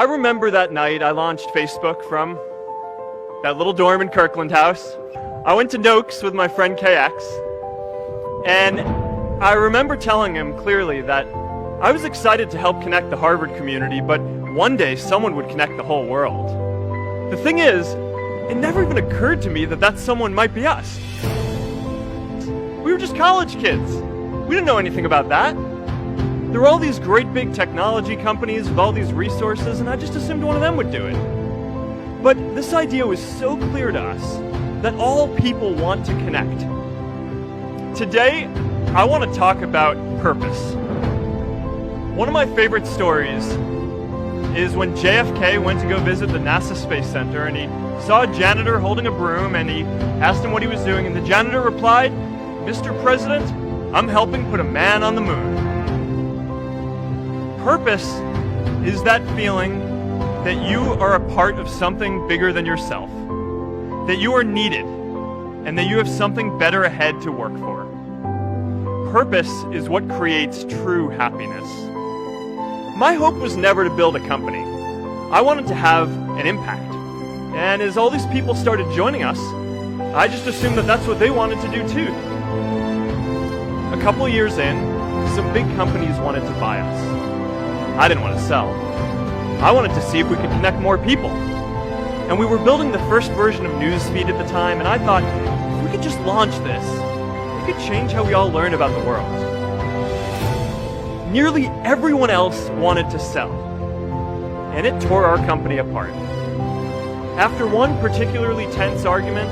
I remember that night I launched Facebook from that little dorm in Kirkland House. I went to Noakes with my friend KX, and I remember telling him clearly that I was excited to help connect the Harvard community, but one day someone would connect the whole world. The thing is, it never even occurred to me that that someone might be us. We were just college kids. We didn't know anything about that. There were all these great big technology companies with all these resources, and I just assumed one of them would do it. But this idea was so clear to us that all people want to connect. Today, I want to talk about purpose. One of my favorite stories is when JFK went to go visit the NASA Space Center, and he saw a janitor holding a broom, and he asked him what he was doing, and the janitor replied, "Mr. President, I'm helping put a man on the moon." Purpose is that feeling that you are a part of something bigger than yourself, that you are needed, and that you have something better ahead to work for. Purpose is what creates true happiness. My hope was never to build a company. I wanted to have an impact. And as all these people started joining us, I just assumed that that's what they wanted to do too. A couple years in, some big companies wanted to buy us. I didn't want to sell. I wanted to see if we could connect more people. And we were building the first version of Newsfeed at the time, and I thought, if we could just launch this, it could change how we all learn about the world. Nearly everyone else wanted to sell, and it tore our company apart. After one particularly tense argument,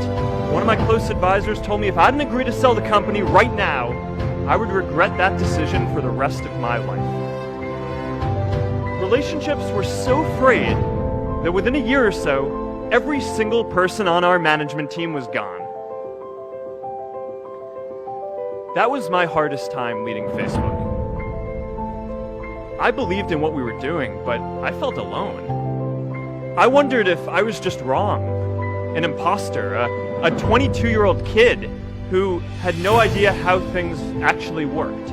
one of my close advisors told me if I didn't agree to sell the company right now, I would regret that decision for the rest of my life. Relationships were so frayed that within a year or so, every single person on our management team was gone. That was my hardest time leading Facebook. I believed in what we were doing, but I felt alone. I wondered if I was just wrong, an imposter, a 22-year-old kid who had no idea how things actually worked.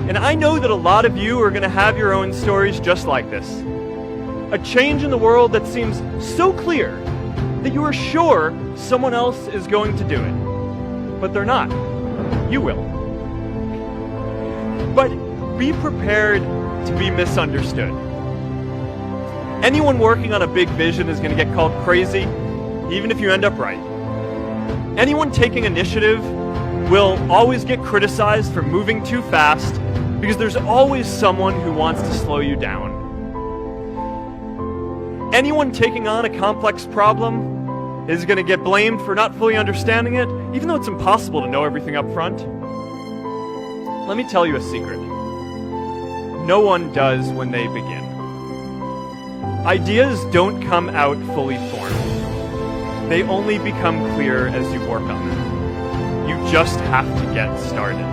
And I know that a lot of you are going to have your own stories just like this. A change in the world that seems so clear that you are sure someone else is going to do it. But they're not. You will. But be prepared to be misunderstood. Anyone working on a big vision is going to get called crazy, even if you end up right. Anyone taking initiative will always get criticized for moving too fast, because there's always someone who wants to slow you down. Anyone taking on a complex problem is going to get blamed for not fully understanding it, even though it's impossible to know everything up front. Let me tell you a secret. No one does when they begin. Ideas don't come out fully formed. They only become clear as you work on them. You just have to get started.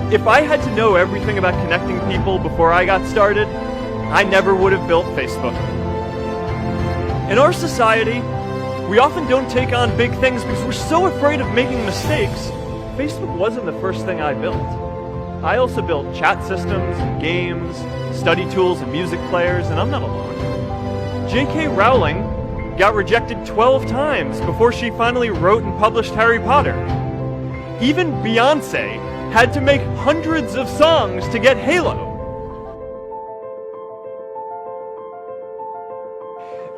If I had to know everything about connecting people before I got started, I never would have built Facebook. In our society, we often don't take on big things because we're so afraid of making mistakes. Facebook wasn't the first thing I built. I also built chat systems and games, study tools and music players, and I'm not alone. J.K. Rowling got rejected 12 times before she finally wrote and published Harry Potter. Even Beyoncé had to make hundreds of songs to get Halo.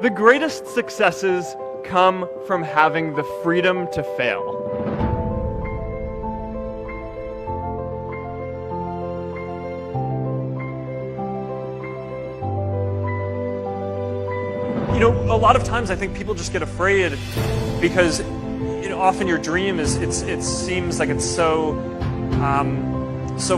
The greatest successes come from having the freedom to fail. You know, a lot of times I think people just get afraid because, you know, often your dream is, it seems like it's so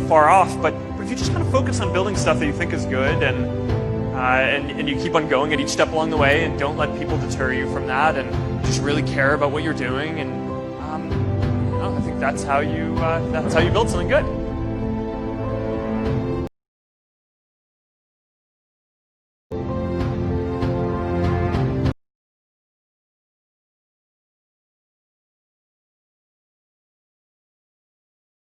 far off, but if you just kind of focus on building stuff that you think is good and you keep on going at each step along the way and don't let people deter you from that and just really care about what you're doing, and you know, I think that's how you build something good.